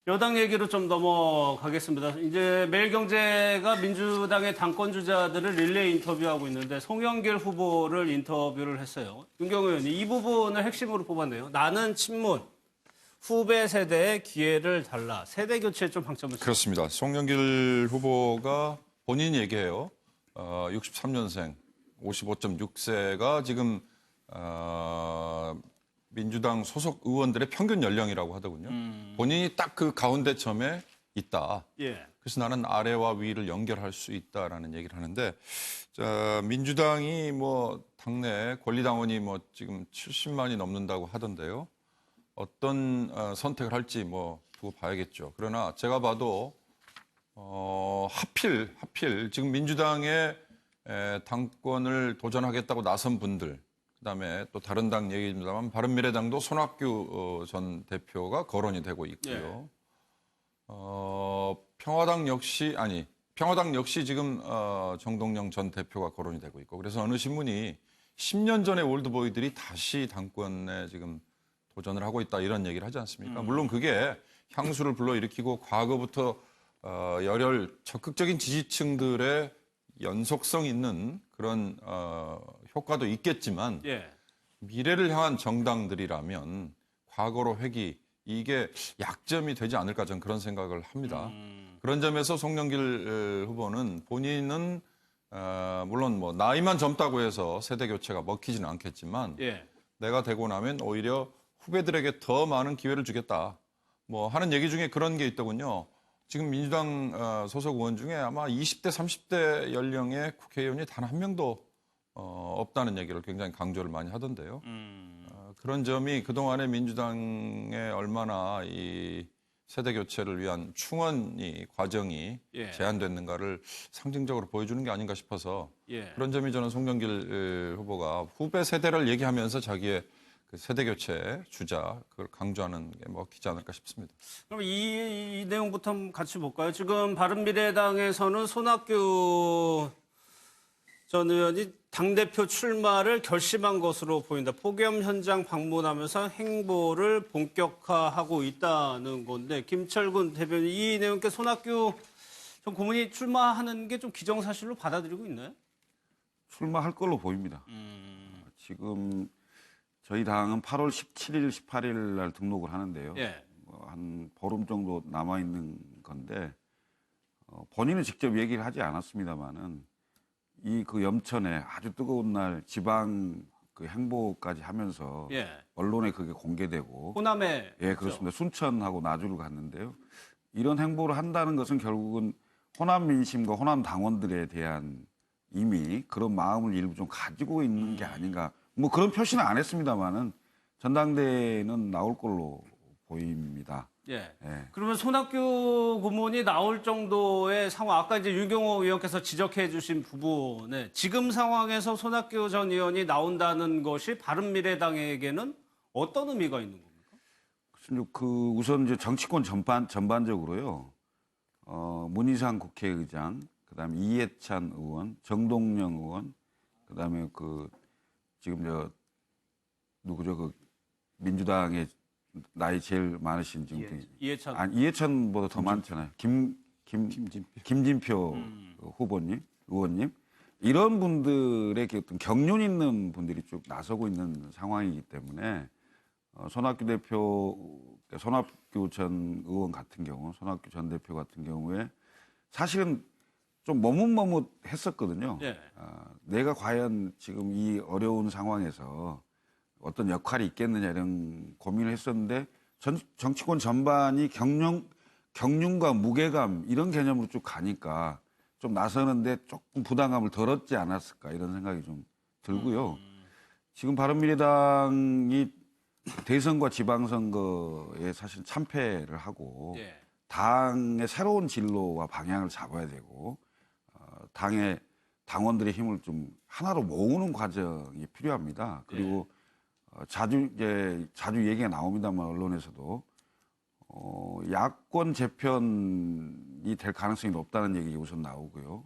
여당 얘기로 좀 넘어가겠습니다. 이제 매일경제가 민주당의 당권 주자들을 릴레이 인터뷰하고 있는데 송영길 후보를 인터뷰를 했어요. 윤경호 의원이 이 부분을 핵심으로 뽑았네요. 나는 친문, 후배 세대의 기회를 달라. 세대 교체에 좀 방점을 그렇습니다. 송영길 후보가 본인이 얘기해요. 63년생, 55.6세가 지금 민주당 소속 의원들의 평균 연령이라고 하더군요. 본인이 딱 그 가운데 점에 있다. 예. 그래서 나는 아래와 위를 연결할 수 있다라는 얘기를 하는데, 자, 민주당이 뭐 당내 권리당원이 뭐 지금 70만이 넘는다고 하던데요. 어떤 선택을 할지 뭐 두고 봐야겠죠. 그러나 제가 봐도 하필 지금 민주당의 당권을 도전하겠다고 나선 분들, 그다음에 또 다른 당 얘기입니다만 바른미래당도 손학규 전 대표가 거론이 되고 있고요. 평화당 역시 지금 정동영 전 대표가 거론이 되고 있고, 그래서 어느 신문이 10년 전의 올드보이들이 다시 당권에 지금 도전을 하고 있다 이런 얘기를 하지 않습니까? 물론 그게 향수를 불러일으키고 과거부터 열혈 적극적인 지지층들의 연속성 있는 그런 효과도 있겠지만 예. 미래를 향한 정당들이라면 과거로 회귀 이게 약점이 되지 않을까 저는 그런 생각을 합니다. 그런 점에서 송영길 후보는 본인은 물론 뭐 나이만 젊다고 해서 세대 교체가 먹히지는 않겠지만 예. 내가 되고 나면 오히려 후배들에게 더 많은 기회를 주겠다. 뭐 하는 얘기 중에 그런 게 있더군요. 지금 민주당 소속 의원 중에 아마 20대, 30대 연령의 국회의원이 단 한 명도 없다는 얘기를 굉장히 강조를 많이 하던데요. 그런 점이 그동안의 민주당에 얼마나 이 세대 교체를 위한 충원이 과정이 예. 제한됐는가를 상징적으로 보여주는 게 아닌가 싶어서 예. 그런 점이 저는 송영길 후보가 후배 세대를 얘기하면서 자기의 그 세대 교체 주자 그걸 강조하는 게 먹히지 않을까 싶습니다. 그럼 이 내용부터 한번 같이 볼까요? 지금 바른미래당에서는 손학규 전 의원이 당대표 출마를 결심한 것으로 보인다. 폭염 현장 방문하면서 행보를 본격화하고 있다는 건데, 김철근 대변인, 이 내용께 손학규 전 고문이 출마하는 게 좀 기정사실로 받아들이고 있나요? 출마할 걸로 보입니다. 지금 저희 당은 8월 17일, 18일 날 등록을 하는데요. 예. 한 보름 정도 남아 있는 건데 본인은 직접 얘기를 하지 않았습니다만은 이 그 염천에 아주 뜨거운 날 지방 그 행보까지 하면서 예. 언론에 그게 공개되고 호남에. 예, 그렇습니다. 순천하고 나주를 갔는데요. 이런 행보를 한다는 것은 결국은 호남 민심과 호남 당원들에 대한 이미 그런 마음을 일부 좀 가지고 있는 게 아닌가. 뭐 그런 표시는 안 했습니다만은 전당대회는 나올 걸로 보입니다. 예. 예. 그러면 손학규 고문이 나올 정도의 상황, 아까 이제 윤경호 의원께서 지적해 주신 부분에 지금 상황에서 손학규 전 의원이 나온다는 것이 바른미래당에게는 어떤 의미가 있는 겁니까? 그 우선 이제 정치권 전반적으로요. 문희상 국회의장, 그다음에 이해찬 의원, 정동영 의원, 그다음에 그 지금 누구죠? 그 민주당의 나이 제일 많으신 지금 이해찬. 이해찬보다 더 많잖아요. 김진표 후보님, 의원님 이런 분들의 어떤 경륜 있는 분들이 쭉 나서고 있는 상황이기 때문에 손학규 전 의원 같은 경우, 손학규 전 대표 같은 경우에 사실은 좀 머뭇머뭇했었거든요. 예. 내가 과연 지금 이 어려운 상황에서 어떤 역할이 있겠느냐 이런 고민을 했었는데 정치권 전반이 경륜과 무게감 이런 개념으로 쭉 가니까 좀 나서는데 조금 부담감을 덜었지 않았을까 이런 생각이 좀 들고요. 지금 바른미래당이 대선과 지방선거에 사실 참패를 하고 예. 당의 새로운 진로와 방향을 잡아야 되고 당의 당원들의 힘을 좀 하나로 모으는 과정이 필요합니다. 그리고 자주 얘기가 나옵니다만 언론에서도 야권 재편이 될 가능성이 높다는 얘기가 우선 나오고요.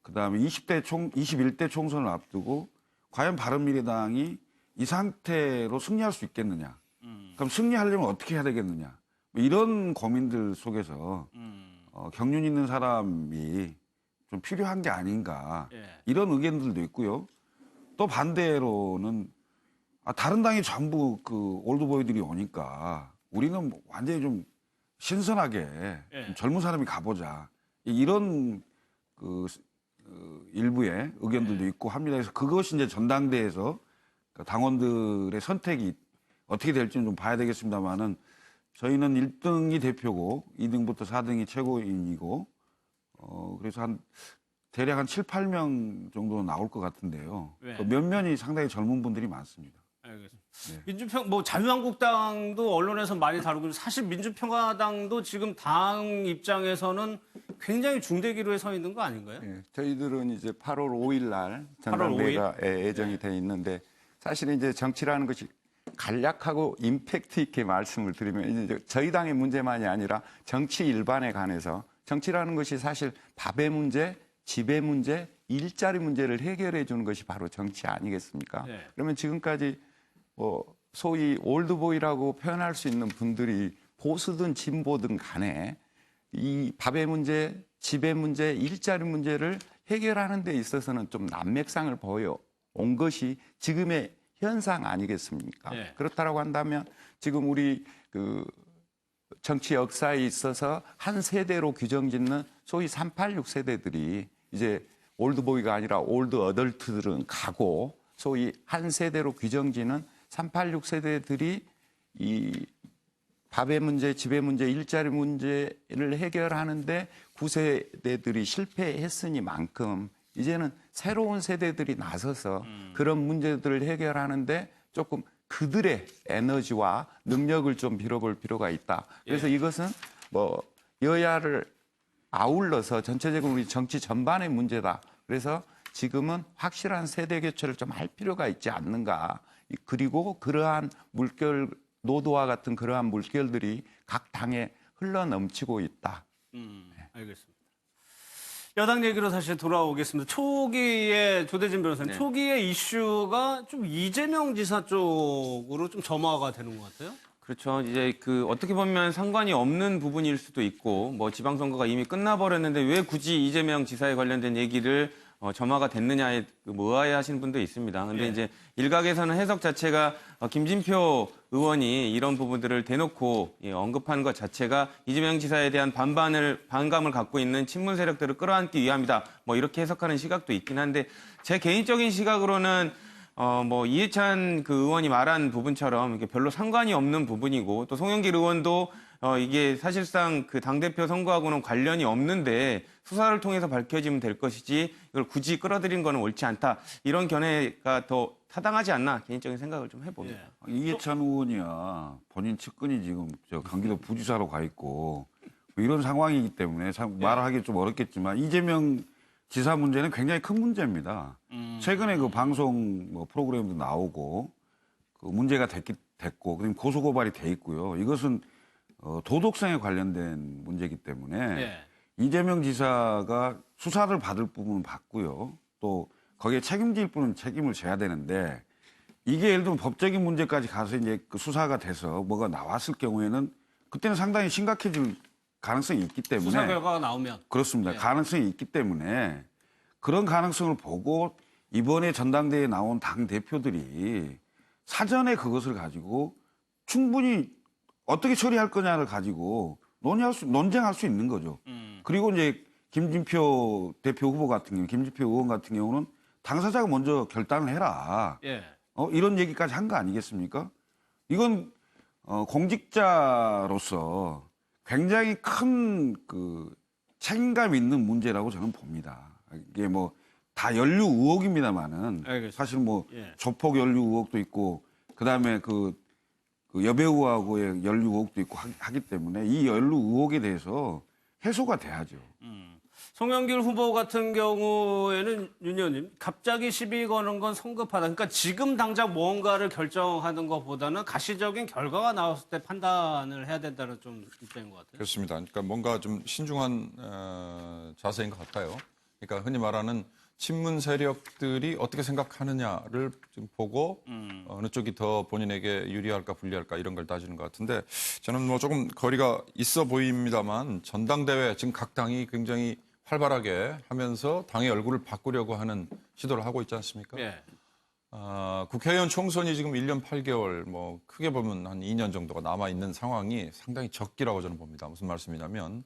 그다음에 21대 총선을 앞두고 과연 바른미래당이 이 상태로 승리할 수 있겠느냐? 그럼 승리하려면 어떻게 해야 되겠느냐? 이런 고민들 속에서 경륜 있는 사람이 좀 필요한 게 아닌가 예. 이런 의견들도 있고요. 또 반대로는 다른 당이 전부 그 올드보이들이 오니까 우리는 뭐 완전히 좀 신선하게 예. 좀 젊은 사람이 가보자 이런 그 일부의 의견들도 있고 합니다. 그래서 그것이 이제 전당대회에서 당원들의 선택이 어떻게 될지는 좀 봐야 되겠습니다만은 저희는 1등이 대표고 2등부터 4등이 최고인이고 그래서 대략 한 7, 8명 정도 나올 것 같은데요. 네. 또 면면이 상당히 젊은 분들이 많습니다. 알겠습니다. 네. 민주평 뭐 자유한국당도 언론에서 많이 다루고 사실 민주평화당도 지금 당 입장에서는 굉장히 중대기로에 서 있는 거 아닌가요? 예, 저희들은 이제 8월 5일 날 8월 전당대회가 예정이 돼 있는데 사실은 이제 정치라는 것이 간략하고 임팩트 있게 말씀을 드리면 이제 저희 당의 문제만이 아니라 정치 일반에 관해서 정치라는 것이 사실 밥의 문제, 집의 문제, 일자리 문제를 해결해 주는 것이 바로 정치 아니겠습니까? 네. 그러면 지금까지 소위 올드보이라고 표현할 수 있는 분들이 보수든 진보든 간에 이 밥의 문제, 집의 문제, 일자리 문제를 해결하는 데 있어서는 좀 난맥상을 보여온 것이 지금의 현상 아니겠습니까? 네. 그렇다고 한다면 지금 우리 그 정치 역사에 있어서 한 세대로 규정짓는 소위 386 세대들이 이제 올드보이가 아니라 올드 어덜트들은 가고 소위 한 세대로 규정짓는 386 세대들이 이 밥의 문제, 집의 문제, 일자리 문제를 해결하는데 9세대들이 실패했으니만큼 이제는 새로운 세대들이 나서서 그런 문제들을 해결하는데 조금 그들의 에너지와 능력을 좀 빌어볼 필요가 있다. 그래서 이것은 뭐 여야를 아울러서 전체적으로 우리 정치 전반의 문제다. 그래서 지금은 확실한 세대 교체를 좀 할 필요가 있지 않는가. 그리고 그러한 물결, 노도와 같은 그러한 물결들이 각 당에 흘러 넘치고 있다. 알겠습니다. 여당 얘기로 다시 돌아오겠습니다. 초기에 조대진 변호사님, 네. 초기에 이슈가 좀 이재명 지사 쪽으로 좀 점화가 되는 것 같아요. 그렇죠. 이제 그 어떻게 보면 상관이 없는 부분일 수도 있고 뭐 지방선거가 이미 끝나버렸는데 왜 굳이 이재명 지사에 관련된 얘기를 점화가 됐느냐에 뭐 의아해하시는 분도 있습니다. 근데 예. 이제 일각에서는 해석 자체가 김진표 의원이 이런 부분들을 대놓고 언급한 것 자체가 이재명 지사에 대한 반감을 갖고 있는 친문 세력들을 끌어안기 위함이다. 뭐 이렇게 해석하는 시각도 있긴 한데 제 개인적인 시각으로는 뭐 이해찬 그 의원이 말한 부분처럼 이게 별로 상관이 없는 부분이고 또 송영길 의원도 이게 사실상 그 당대표 선거하고는 관련이 없는데 수사를 통해서 밝혀지면 될 것이지 이걸 굳이 끌어들인 거는 옳지 않다. 이런 견해가 더 타당하지 않나 개인적인 생각을 좀 해봅니다. 예. 이해찬 의원이야 본인 측근이 지금 저 강기도 부지사로 가 있고 뭐 이런 상황이기 때문에 말하기 좀 어렵겠지만 이재명 지사 문제는 굉장히 큰 문제입니다. 최근에 그 방송 뭐 프로그램도 나오고 그 문제가 됐고 그다음에 고소고발이 돼 있고요. 이것은 도덕성에 관련된 문제이기 때문에 예. 이재명 지사가 수사를 받을 부분은 받고요. 또 거기에 책임질 분은 책임을 져야 되는데 이게 예를 들면 법적인 문제까지 가서 이제 그 수사가 돼서 뭐가 나왔을 경우에는 그때는 상당히 심각해질 가능성이 있기 때문에 수사 결과가 나오면. 그렇습니다. 예. 가능성이 있기 때문에 그런 가능성을 보고 이번에 전당대회에 나온 당 대표들이 사전에 그것을 가지고 충분히 어떻게 처리할 거냐를 가지고 논쟁할 수 있는 거죠. 그리고 이제 김진표 대표 후보 같은 경우, 김진표 의원 같은 경우는 당사자가 먼저 결단을 해라. 예. 이런 얘기까지 한 거 아니겠습니까? 이건 공직자로서 굉장히 큰 그 책임감 있는 문제라고 저는 봅니다. 이게 뭐 다 연루 의혹입니다만은 알겠습니다. 사실 뭐 예. 조폭 연루 의혹도 있고 그다음에 그 여배우하고의 연루 의혹도 있고 하기 때문에 이 연루 의혹에 대해서 해소가 돼야죠. 송영길 후보 같은 경우에는 윤 의원님 갑자기 시비 거는 건 성급하다. 그러니까 지금 당장 무언가를 결정하는 것보다는 가시적인 결과가 나왔을 때 판단을 해야 된다는 좀 입장인 것 같아요. 그렇습니다. 그러니까 뭔가 좀 신중한 자세인 것 같아요. 그러니까 흔히 말하는 친문 세력들이 어떻게 생각하느냐를 좀 보고 어느 쪽이 더 본인에게 유리할까 불리할까 이런 걸 따지는 것 같은데 저는 뭐 조금 거리가 있어 보입니다만 전당대회 지금 각 당이 굉장히 활발하게 하면서 당의 얼굴을 바꾸려고 하는 시도를 하고 있지 않습니까? 예. 국회의원 총선이 지금 1년 8개월, 뭐 크게 보면 한 2년 정도가 남아 있는 상황이 상당히 적기라고 저는 봅니다. 무슨 말씀이냐면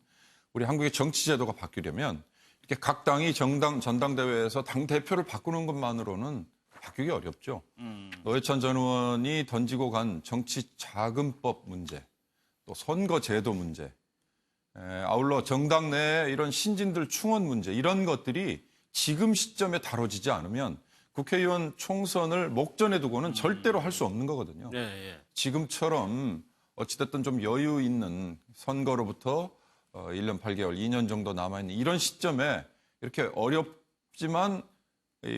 우리 한국의 정치 제도가 바뀌려면 이렇게 각 당이 전당대회에서 당 대표를 바꾸는 것만으로는 바뀌기 어렵죠. 노회찬 전 의원이 던지고 간 정치 자금법 문제, 또 선거 제도 문제, 아울러 정당 내 이런 신진들 충원 문제 이런 것들이 지금 시점에 다뤄지지 않으면 국회의원 총선을 목전에 두고는 절대로 할 수 없는 거거든요. 예, 예. 지금처럼 어찌됐든 좀 여유 있는 선거로부터 1년 8개월, 2년 정도 남아있는 이런 시점에 이렇게 어렵지만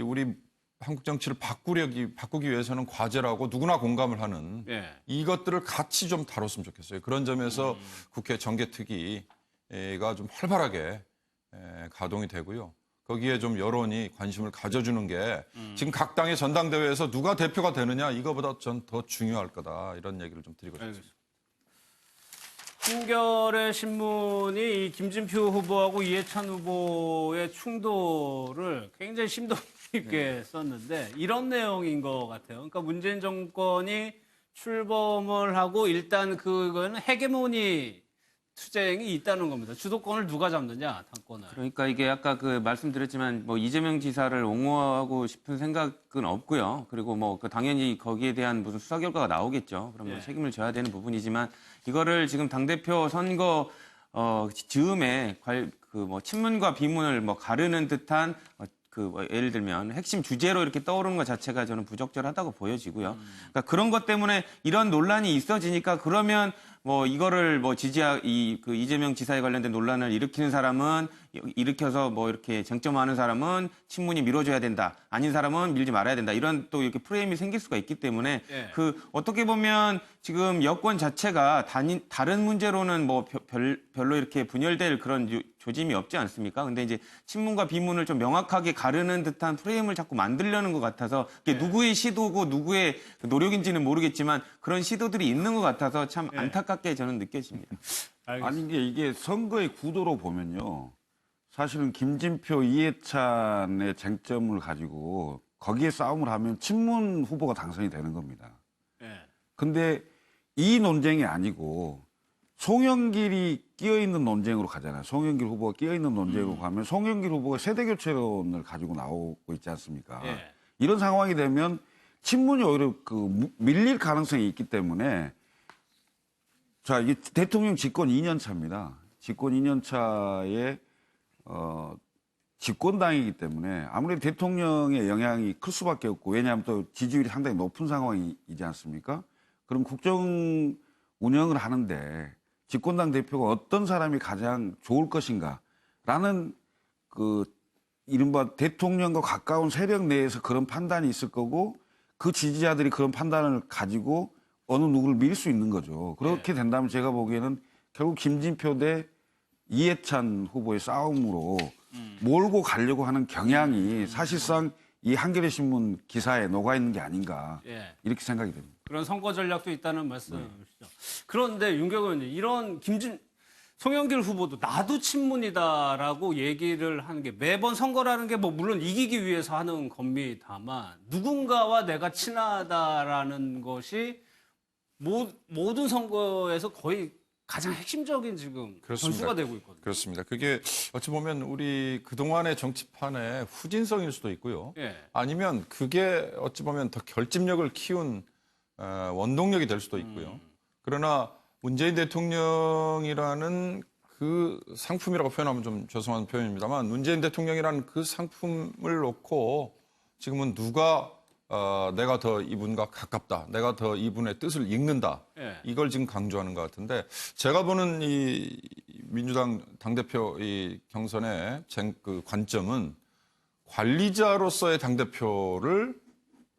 우리 한국 정치를 바꾸기 위해서는 과제라고 누구나 공감을 하는 예. 이것들을 같이 좀 다뤘으면 좋겠어요. 그런 점에서 국회 정개특위가 좀 활발하게 가동이 되고요. 거기에 좀 여론이 관심을 가져주는 게 지금 각 당의 전당대회에서 누가 대표가 되느냐 이거보다 전 더 중요할 거다 이런 얘기를 좀 드리고 싶습니다. 한겨레 신문이 이 김진표 후보하고 이해찬 후보의 충돌을 굉장히 심도 있게 썼는데 이런 내용인 것 같아요. 그러니까 문재인 정권이 출범을 하고 일단 그거는 헤게모니 투쟁이 있다는 겁니다. 주도권을 누가 잡느냐, 당권을. 그러니까 이게 아까 그 말씀드렸지만 뭐 이재명 지사를 옹호하고 싶은 생각은 없고요. 그리고 뭐 그 당연히 거기에 대한 무슨 수사 결과가 나오겠죠. 그럼 뭐 예. 책임을 져야 되는 부분이지만 이거를 지금 당대표 선거 즈음에 그 뭐 친문과 비문을 뭐 가르는 듯한 뭐 예를 들면 핵심 주제로 이렇게 떠오르는 것 자체가 저는 부적절하다고 보여지고요. 그러니까 그런 것 때문에 이런 논란이 있어지니까 그러면 뭐 이거를 뭐 그 이재명 지사에 관련된 논란을 일으키는 사람은 일으켜서 뭐 이렇게 쟁점하는 사람은 친문이 밀어줘야 된다. 아닌 사람은 밀지 말아야 된다. 이런 또 이렇게 프레임이 생길 수가 있기 때문에 예. 그 어떻게 보면 지금 여권 자체가 다른 문제로는 뭐 별로 이렇게 분열될 그런 조짐이 없지 않습니까? 근데 이제 친문과 비문을 좀 명확하게 가르는 듯한 프레임을 자꾸 만들려는 것 같아서 그게 누구의 시도고 누구의 노력인지는 모르겠지만 그런 시도들이 있는 것 같아서 참 안타깝게 저는 느껴집니다. 알겠습니다. 아니 이게 선거의 구도로 보면요. 사실은 김진표, 이해찬의 쟁점을 가지고 거기에 싸움을 하면 친문 후보가 당선이 되는 겁니다. 예. 근데 이 논쟁이 아니고 송영길이 끼어있는 논쟁으로 가잖아요. 송영길 후보가 끼어있는 논쟁으로 가면 송영길 후보가 세대교체론을 가지고 나오고 있지 않습니까? 예. 이런 상황이 되면 친문이 오히려 밀릴 가능성이 있기 때문에 자, 이게 대통령 집권 2년 차입니다. 집권 2년 차에 집권당이기 때문에 아무래도 대통령의 영향이 클 수밖에 없고 왜냐하면 또 지지율이 상당히 높은 상황이지 않습니까? 그럼 국정 운영을 하는데 집권당 대표가 어떤 사람이 가장 좋을 것인가라는 그 이른바 대통령과 가까운 세력 내에서 그런 판단이 있을 거고 그 지지자들이 그런 판단을 가지고 어느 누구를 밀 수 있는 거죠. 그렇게 된다면 제가 보기에는 결국 김진표 대 이해찬 후보의 싸움으로 몰고 가려고 하는 경향이 사실상 이 한겨레 신문 기사에 녹아 있는 게 아닌가 예. 이렇게 생각이 됩니다. 그런 선거 전략도 있다는 말씀이시죠. 그런데 윤경호 의원님, 이런 송영길 후보도 나도 친문이다라고 얘기를 하는 게 매번 선거라는 게 뭐 물론 이기기 위해서 하는 겁니다만 누군가와 내가 친하다라는 것이 모든 선거에서 거의 가장 핵심적인 지금 그렇습니다. 전수가 되고 있거든요. 그렇습니다. 그게 어찌 보면 우리 그동안의 정치판의 후진성일 수도 있고요. 예. 아니면 그게 어찌 보면 더 결집력을 키운 원동력이 될 수도 있고요. 그러나 문재인 대통령이라는 그 상품이라고 표현하면 좀 죄송한 표현입니다만 문재인 대통령이라는 그 상품을 놓고 지금은 누가 내가 더 이분과 가깝다. 내가 더 이분의 뜻을 읽는다. 예. 이걸 지금 강조하는 것 같은데 제가 보는 이 민주당 당대표 이 경선의 그 관점은 관리자로서의 당대표를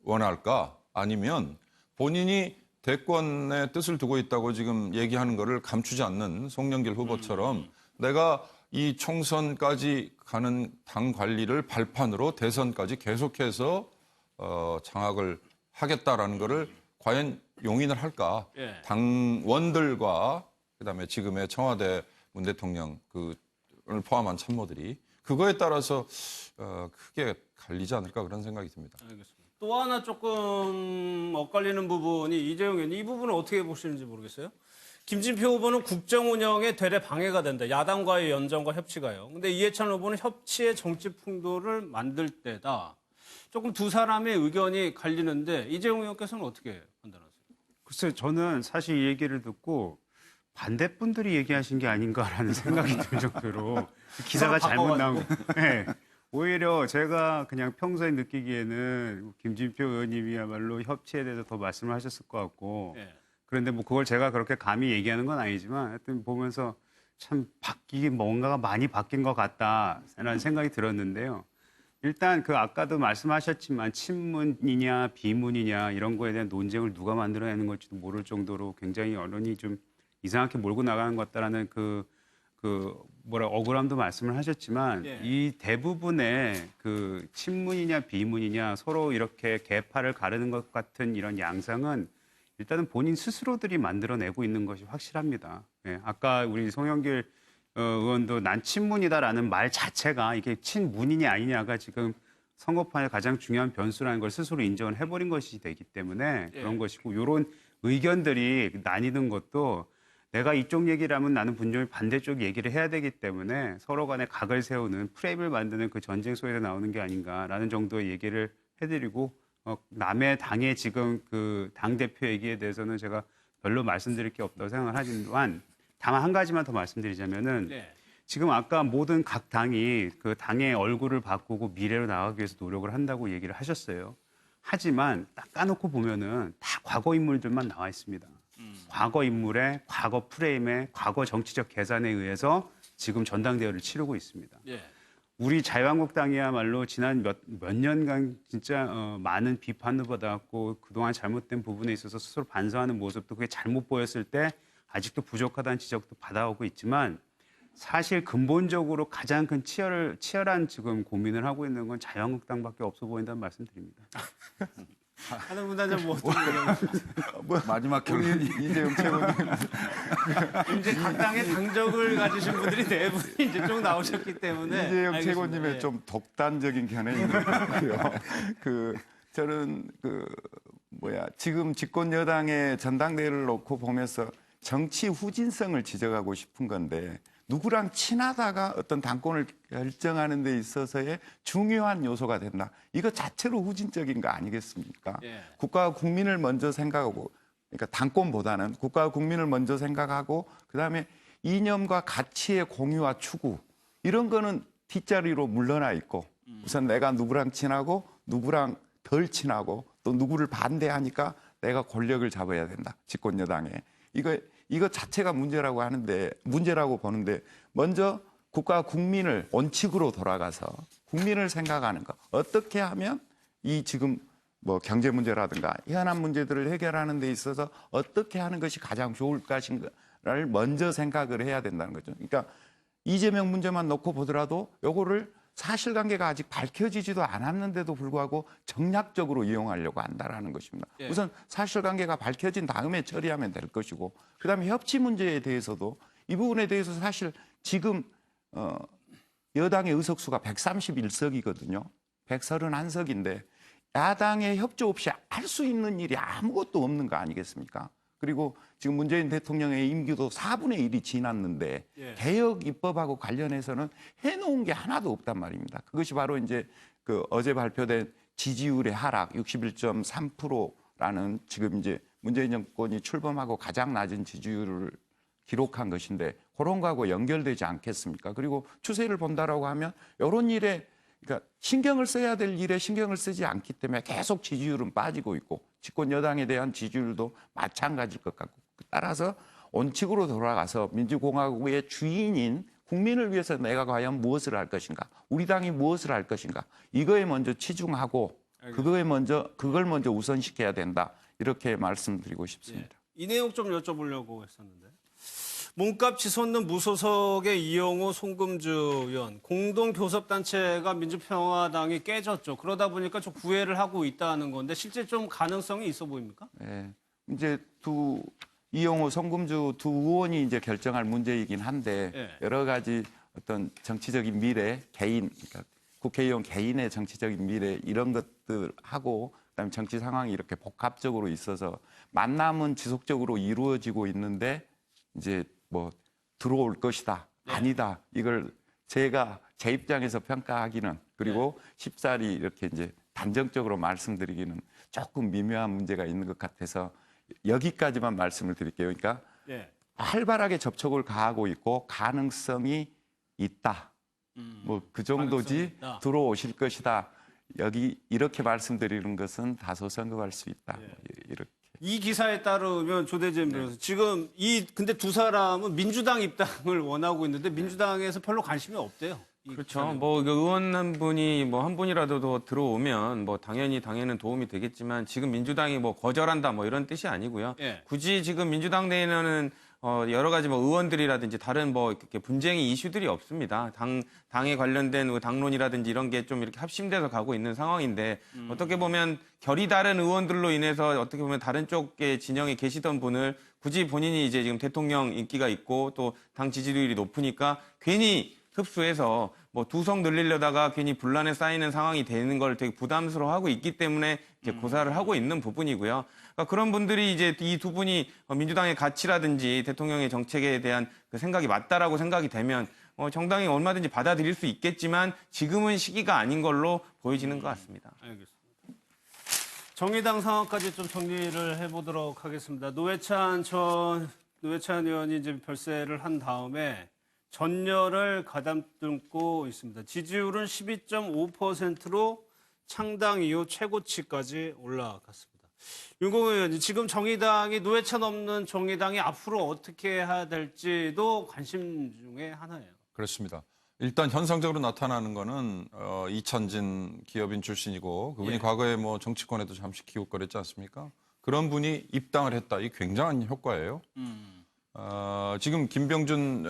원할까? 아니면 본인이 대권의 뜻을 두고 있다고 지금 얘기하는 거를 감추지 않는 송영길 후보처럼 내가 이 총선까지 가는 당 관리를 발판으로 대선까지 계속해서 장악을 하겠다라는 거를 과연 용인을 할까? 예. 당원들과 그다음에 지금의 청와대 문 대통령 그를 포함한 참모들이 그거에 따라서 크게 갈리지 않을까 그런 생각이 듭니다. 알겠습니다. 또 하나 조금 엇갈리는 부분이 이재용 의원 이 부분을 어떻게 보시는지 모르겠어요. 김진표 후보는 국정 운영에 되레 방해가 된다. 야당과의 연정과 협치가요. 근데 이해찬 후보는 협치의 정치 풍도를 만들 때다. 조금 두 사람의 의견이 갈리는데 이재용 의원께서는 어떻게 판단하세요? 글쎄요, 저는 사실 이 얘기를 듣고 반대분들이 얘기하신 게 아닌가라는 생각이 들 정도로 기사가 잘못 나온 거. 네. 오히려 제가 그냥 평소에 느끼기에는 김진표 의원님이야말로 협치에 대해서 더 말씀을 하셨을 것 같고 예. 그런데 뭐 그걸 제가 그렇게 감히 얘기하는 건 아니지만 하여튼 보면서 참 뭔가가 많이 바뀐 것 같다라는 생각이 들었는데요. 일단 그 아까도 말씀하셨지만 친문이냐 비문이냐 이런 거에 대한 논쟁을 누가 만들어내는 걸지도 모를 정도로 굉장히 언론이 좀 이상하게 몰고 나가는 것 같다라는 억울함도 말씀을 하셨지만 예. 이 대부분의 그 친문이냐 비문이냐 서로 이렇게 계파를 가르는 것 같은 이런 양상은 일단은 본인 스스로들이 만들어내고 있는 것이 확실합니다. 예, 아까 우리 송영길 의원도 난 친문이다라는 말 자체가 이게 친문이냐 아니냐가 지금 선거판의 가장 중요한 변수라는 걸 스스로 인정을 해버린 것이 되기 때문에 그런 것이고 이런 의견들이 나뉘는 것도 내가 이쪽 얘기를 하면 나는 분명히 반대쪽 얘기를 해야 되기 때문에 서로 간에 각을 세우는 프레임을 만드는 그 전쟁 속에서 나오는 게 아닌가라는 정도의 얘기를 해드리고 남의 당의 지금 그 당대표 얘기에 대해서는 제가 별로 말씀드릴 게 없다고 생각을 하지만 다만 한 가지만 더 말씀드리자면은 네. 지금 아까 모든 각 당이 그 당의 얼굴을 바꾸고 미래로 나가기 위해서 노력을 한다고 얘기를 하셨어요. 하지만 딱 까놓고 보면은 다 과거 인물들만 나와 있습니다. 과거 인물의 과거 프레임의 과거 정치적 계산에 의해서 지금 전당대회를 치르고 있습니다. 예. 우리 자유한국당이야말로 지난 몇 년간 진짜 많은 비판을 받아왔고 그동안 잘못된 부분에 있어서 스스로 반성하는 모습도 그게 잘못 보였을 때 아직도 부족하다는 지적도 받아오고 있지만 사실 근본적으로 가장 큰 치열한 지금 고민을 하고 있는 건 자유한국당밖에 없어 보인다는 말씀드립니다. 하는 분단장 뭐 어떤 의견? 마지막 결론이 이재용 최고님. 이제 각 당의 당적을 가지신 분들이 네 분이 이제 쭉 나오셨기 때문에 이재용 알겠습니다. 최고님의 예. 좀 독단적인 견해인 것 같고요. 저는 지금 집권 여당의 전당대회를 놓고 보면서 정치 후진성을 지적하고 싶은 건데 누구랑 친하다가 어떤 당권을 결정하는 데 있어서의 중요한 요소가 된다. 이거 자체로 후진적인 거 아니겠습니까? 예. 국가와 국민을 먼저 생각하고 그러니까 당권보다는 국가와 국민을 먼저 생각하고 그다음에 이념과 가치의 공유와 추구 이런 거는 뒷자리로 물러나 있고 우선 내가 누구랑 친하고 누구랑 덜 친하고 또 누구를 반대하니까 내가 권력을 잡아야 된다. 집권 여당에. 이거 자체가 문제라고 보는데 먼저 국가와 국민을 원칙으로 돌아가서 국민을 생각하는 거. 어떻게 하면 이 지금 뭐 경제 문제라든가 현안 문제들을 해결하는 데 있어서 어떻게 하는 것이 가장 좋을 것인가를 먼저 생각을 해야 된다는 거죠. 그러니까 이재명 문제만 놓고 보더라도 요거를 사실관계가 아직 밝혀지지도 않았는데도 불구하고 정략적으로 이용하려고 한다라는 것입니다. 예. 우선 사실관계가 밝혀진 다음에 처리하면 될 것이고 그다음에 협치 문제에 대해서도 이 부분에 대해서 사실 지금 여당의 의석수가 131석이거든요. 131석인데 야당의 협조 없이 할 수 있는 일이 아무것도 없는 거 아니겠습니까? 그리고 지금 문재인 대통령의 임기도 4분의 1이 지났는데 예. 개혁 입법하고 관련해서는 해놓은 게 하나도 없단 말입니다. 그것이 바로 이제 그 어제 발표된 지지율의 하락 61.3%라는 지금 이제 문재인 정권이 출범하고 가장 낮은 지지율을 기록한 것인데 그런 거하고 연결되지 않겠습니까? 그리고 추세를 본다라고 하면 이런 일에 그러니까 신경을 써야 될 일에 신경을 쓰지 않기 때문에 계속 지지율은 빠지고 있고 집권 여당에 대한 지지율도 마찬가지일 것 같고 따라서 원칙으로 돌아가서 민주공화국의 주인인 국민을 위해서 내가 과연 무엇을 할 것인가 우리 당이 무엇을 할 것인가 이거에 먼저 치중하고 그걸 먼저 우선시켜야 된다 이렇게 말씀드리고 싶습니다. 이 내용 좀 여쭤보려고 했었는데. 몸값 치솟는 무소속의 이영호 송금주 의원 공동 교섭단체가 민주평화당이 깨졌죠. 그러다 보니까 좀 구애를 하고 있다는 건데 실제 좀 가능성이 있어 보입니까? 네. 이제 이영호, 송금주 두 의원이 이제 결정할 문제이긴 한데 예. 여러 가지 어떤 정치적인 미래, 그러니까 국회의원 개인의 정치적인 미래 이런 것들하고 그다음에 정치 상황이 이렇게 복합적으로 있어서 만남은 지속적으로 이루어지고 있는데 이제 뭐 들어올 것이다, 아니다 이걸 제가 제 입장에서 평가하기는 그리고 쉽사리 이렇게 이제 단정적으로 말씀드리기는 조금 미묘한 문제가 있는 것 같아서 여기까지만 말씀을 드릴게요. 그러니까 활발하게 접촉을 가하고 있고 가능성이 있다. 뭐 그 정도지 들어오실 것이다. 여기 이렇게 말씀드리는 것은 다소 성급할 수 있다. 뭐 이렇게. 이 기사에 따르면 조대진 변호사 지금 근데 두 사람은 민주당 입당을 원하고 있는데 민주당에서 별로 관심이 없대요. 그렇죠. 뭐 의원 한 분이 뭐 한 분이라도 더 들어오면 뭐 당연히 도움이 되겠지만 지금 민주당이 뭐 거절한다 뭐 이런 뜻이 아니고요. 굳이 지금 민주당 내에는 여러 가지 뭐 의원들이라든지 다른 뭐 이렇게 분쟁의 이슈들이 없습니다. 당에 관련된 뭐 당론이라든지 이런 게 좀 이렇게 합심돼서 가고 있는 상황인데 어떻게 보면 결이 다른 의원들로 인해서 어떻게 보면 다른 쪽의 진영에 계시던 분을 굳이 본인이 이제 지금 대통령 인기가 있고 또 당 지지율이 높으니까 괜히 흡수해서 뭐 두석 늘리려다가 괜히 분란에 쌓이는 상황이 되는 걸 되게 부담스러워하고 있기 때문에 이제 고사를 하고 있는 부분이고요. 그러니까 그런 분들이 이제 이 두 분이 민주당의 가치라든지 대통령의 정책에 대한 그 생각이 맞다라고 생각이 되면 정당이 얼마든지 받아들일 수 있겠지만 지금은 시기가 아닌 걸로 보여지는 것 같습니다. 알겠습니다. 정의당 상황까지 좀 정리를 해보도록 하겠습니다. 노회찬 의원이 이제 별세를 한 다음에 전열을 가다듬고 있습니다. 지지율은 12.5%로 창당 이후 최고치까지 올라갔습니다. 윤공호 의원님, 지금 정의당이 노회찬 없는 정의당이 앞으로 어떻게 해야 될지도 관심 중에 하나예요. 그렇습니다. 일단 현상적으로 나타나는 거는 이찬진 기업인 출신이고 그분이 과거에 뭐 정치권에도 잠시 기웃거렸지 않습니까? 그런 분이 입당을 했다. 이 굉장한 효과예요. 지금 김병준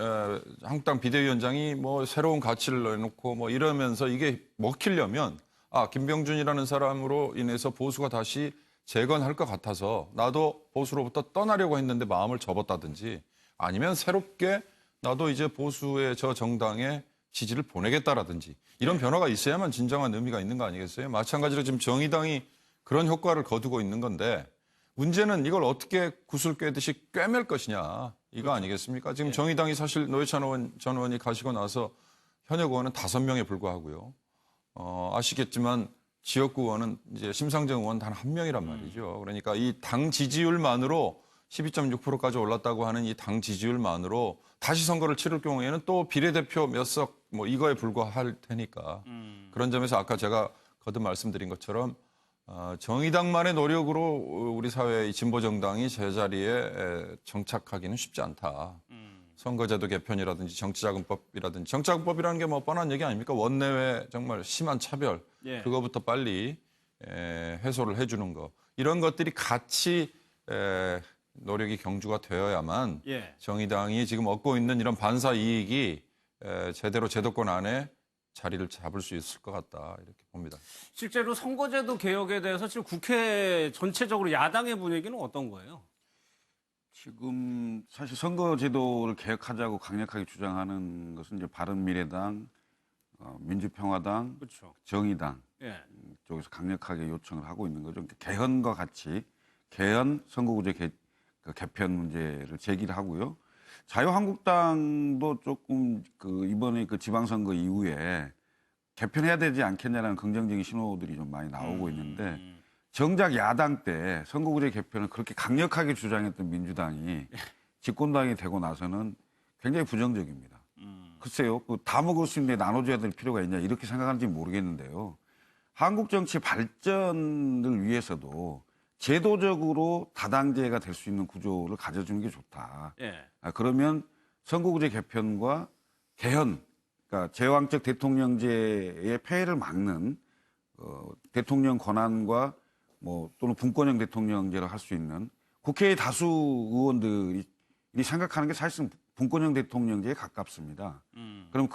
한국당 비대위원장이 뭐 새로운 가치를 내놓고 뭐 이러면서 이게 먹히려면 김병준이라는 사람으로 인해서 보수가 다시 재건할 것 같아서 나도 보수로부터 떠나려고 했는데 마음을 접었다든지 아니면 새롭게 나도 이제 보수의 저 정당에 지지를 보내겠다라든지 이런 변화가 있어야만 진정한 의미가 있는 거 아니겠어요? 마찬가지로 지금 정의당이 그런 효과를 거두고 있는 건데 문제는 이걸 어떻게 구슬 꿰듯이 꿰맬 것이냐 이거 아니겠습니까? 지금 정의당이 사실 노회찬 전 의원이 가시고 나서 현역 의원은 5명에 불과하고요. 아시겠지만 지역구 의원은 이제 심상정 의원 단 1명이란 말이죠. 그러니까 이 당 지지율만으로 12.6%까지 올랐다고 하는 이 당 지지율만으로 다시 선거를 치를 경우에는 또 비례대표 몇 석 뭐 이거에 불과할 테니까 그런 점에서 아까 제가 거듭 말씀드린 것처럼 정의당만의 노력으로 우리 사회의 진보 정당이 제자리에 정착하기는 쉽지 않다. 선거제도 개편이라든지 정치자금법이라든지 정치자금법이라는 게 뭐 뻔한 얘기 아닙니까? 원내외 정말 심한 차별 그거부터 빨리 해소를 해주는 거 이런 것들이 같이 노력이 경주가 되어야만 정의당이 지금 얻고 있는 이런 반사 이익이 제대로 제도권 안에 자리를 잡을 수 있을 것 같다 이렇게 봅니다. 실제로 선거제도 개혁에 대해서 지금 국회 전체적으로 야당의 분위기는 어떤 거예요? 지금 사실 선거제도를 개혁하자고 강력하게 주장하는 것은 이제 바른미래당, 민주평화당, 그렇죠. 정의당 쪽에서 강력하게 요청을 하고 있는 거죠. 그러니까 개헌과 같이 개헌 선거구제 개편 문제를 제기를 하고요. 자유한국당도 조금 이번에 지방선거 이후에 개편해야 되지 않겠냐라는 긍정적인 신호들이 좀 많이 나오고 있는데 정작 야당 때 선거구제 개편을 그렇게 강력하게 주장했던 민주당이 집권당이 되고 나서는 굉장히 부정적입니다. 글쎄요, 다 먹을 수 있는데 나눠줘야 될 필요가 있냐 이렇게 생각하는지 모르겠는데요. 한국 정치 발전을 위해서도 제도적으로 다당제가 될 수 있는 구조를 가져주는 게 좋다. 그러면 선거구제 개편과 개헌, 그러니까 제왕적 대통령제의 폐해를 막는 대통령 권한과 뭐 또는 분권형 대통령제를 할 수 있는 국회의 다수 의원들이 생각하는 게 사실상 분권형 대통령제에 가깝습니다. 그럼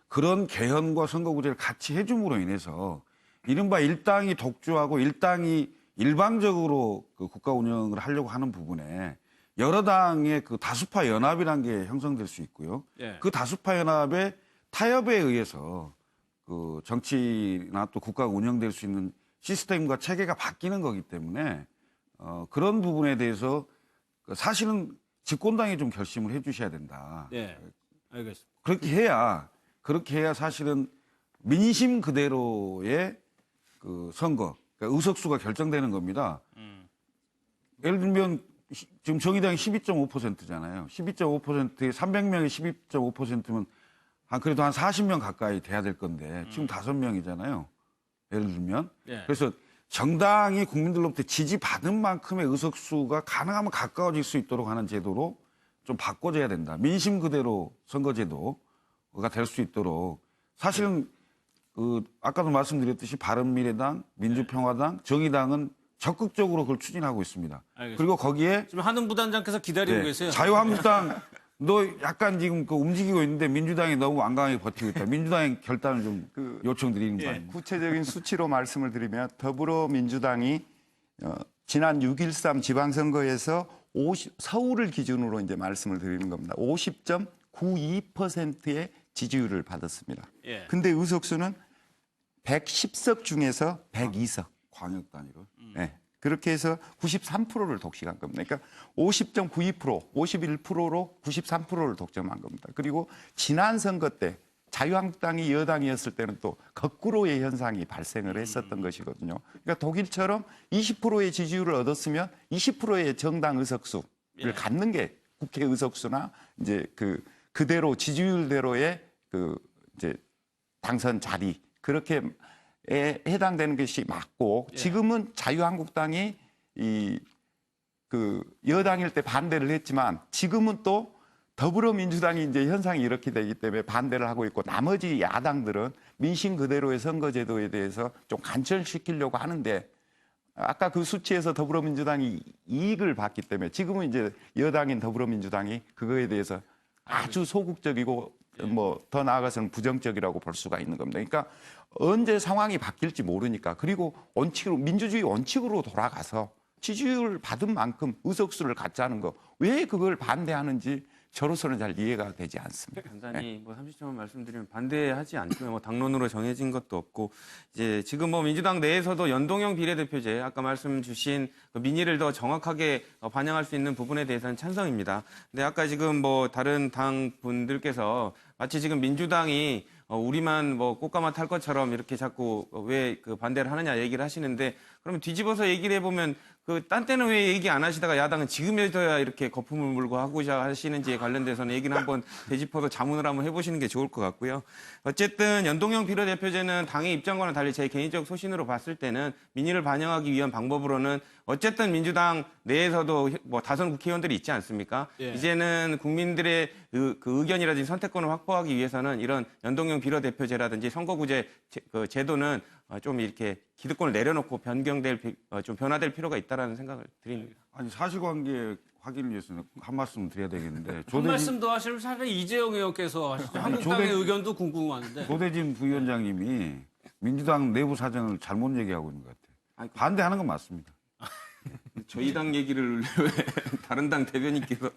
그런 개헌과 선거구제를 같이 해줌으로 인해서 이른바 일당이 독주하고 일당이 일방적으로 그 국가 운영을 하려고 하는 부분에 여러 당의 그 다수파 연합이라는 게 형성될 수 있고요. 예. 그 다수파 연합의 타협에 의해서 그 정치나 또 국가가 운영될 수 있는 시스템과 체계가 바뀌는 거기 때문에 그런 부분에 대해서 사실은 집권당이 좀 결심을 해 주셔야 된다. 예. 알겠습니다. 그렇게 해야 사실은 민심 그대로의 그 선거, 그러니까 의석수가 결정되는 겁니다. 예를 들면 지금 정의당이 12.5%잖아요. 12.5%에 300명에 12.5%면 그래도 한 40명 가까이 돼야 될 건데 지금 5명이잖아요. 예를 들면. 예. 그래서 정당이 국민들로부터 지지받은 만큼의 의석수가 가능하면 가까워질 수 있도록 하는 제도로 좀 바꿔줘야 된다. 민심 그대로 선거제도가 될 수 있도록 사실은 그 아까도 말씀드렸듯이 바른미래당, 민주평화당, 정의당은 적극적으로 그걸 추진하고 있습니다. 알겠습니다. 그리고 거기에 지금 한은 부단장께서 기다리고 네, 계세요. 자유한국당 너 약간 지금 그 움직이고 있는데 민주당이 너무 완강하게 버티고 있다. 민주당의 결단을 좀 요청드리는 거 아닙니까? 구체적인 수치로 말씀을 드리면 더불어민주당이 지난 6.13 지방선거에서 서울을 기준으로 이제 말씀을 드리는 겁니다. 50.92%의 지지율을 받았습니다. 예. 근데 의석수는 110석 중에서 102석. 광역 단위로. 네. 그렇게 해서 93%를 독식한 겁니다. 그러니까 50.92%, 51%로 93%를 독점한 겁니다. 그리고 지난 선거 때 자유한국당이 여당이었을 때는 또 거꾸로의 현상이 발생을 했었던 것이거든요. 그러니까 독일처럼 20%의 지지율을 얻었으면 20%의 정당 의석수를 갖는 게 국회 의석수나 이제 그대로 지지율대로의 이제 당선 자리 그렇게 에 해당되는 것이 맞고 지금은 자유한국당이 여당일 때 반대를 했지만 지금은 또 더불어민주당이 이제 현상이 이렇게 되기 때문에 반대를 하고 있고 나머지 야당들은 민심 그대로의 선거제도에 대해서 좀 관철시키려고 하는데 아까 그 수치에서 더불어민주당이 이익을 봤기 때문에 지금은 이제 여당인 더불어민주당이 그거에 대해서 아주 소극적이고 뭐 더 나아가서는 부정적이라고 볼 수가 있는 겁니다. 그러니까 언제 상황이 바뀔지 모르니까 그리고 원칙으로 민주주의 원칙으로 돌아가서 지지율 받은 만큼 의석수를 갖자는 거 왜 그걸 반대하는지 저로서는 잘 이해가 되지 않습니다. 간단히 뭐 30초만 말씀드리면 반대하지 않고요. 뭐 당론으로 정해진 것도 없고 이제 지금 뭐 민주당 내에서도 연동형 비례대표제 아까 말씀 주신 그 민의를 더 정확하게 반영할 수 있는 부분에 대해서는 찬성입니다. 근데 아까 지금 뭐 다른 당 분들께서 마치 지금 민주당이 우리만 뭐 꽃가마 탈 것처럼 이렇게 자꾸 왜 그 반대를 하느냐 얘기를 하시는데 그러면 뒤집어서 얘기를 해보면 딴 때는 왜 얘기 안 하시다가 야당은 지금에서야 이렇게 거품을 물고 하고자 하시는지에 관련돼서는 얘기는 한번 되짚어서 자문을 한번 해보시는 게 좋을 것 같고요. 어쨌든 연동형 비례대표제는 당의 입장과는 달리 제 개인적 소신으로 봤을 때는 민의를 반영하기 위한 방법으로는 어쨌든 민주당 내에서도 뭐 다선 국회의원들이 있지 않습니까? 예. 이제는 국민들의 그 의견이라든지 선택권을 확보하기 위해서는 이런 연동형 비례대표제라든지 선거구제 제도는 좀 이렇게 기득권을 내려놓고 좀 변화될 필요가 있다라는 생각을 드립니다. 아니 사실관계 확인을 위해서는 한 말씀 드려야 되겠는데 한 말씀 더 하시면 사실 이재용 의원께서 하시죠. 한국당의 의견도 궁금한데. 조대진 부위원장님이 민주당 내부 사정을 잘못 얘기하고 있는 것 같아요. 반대하는 건 맞습니다. 저희 당 얘기를 왜 다른 당 대변인께서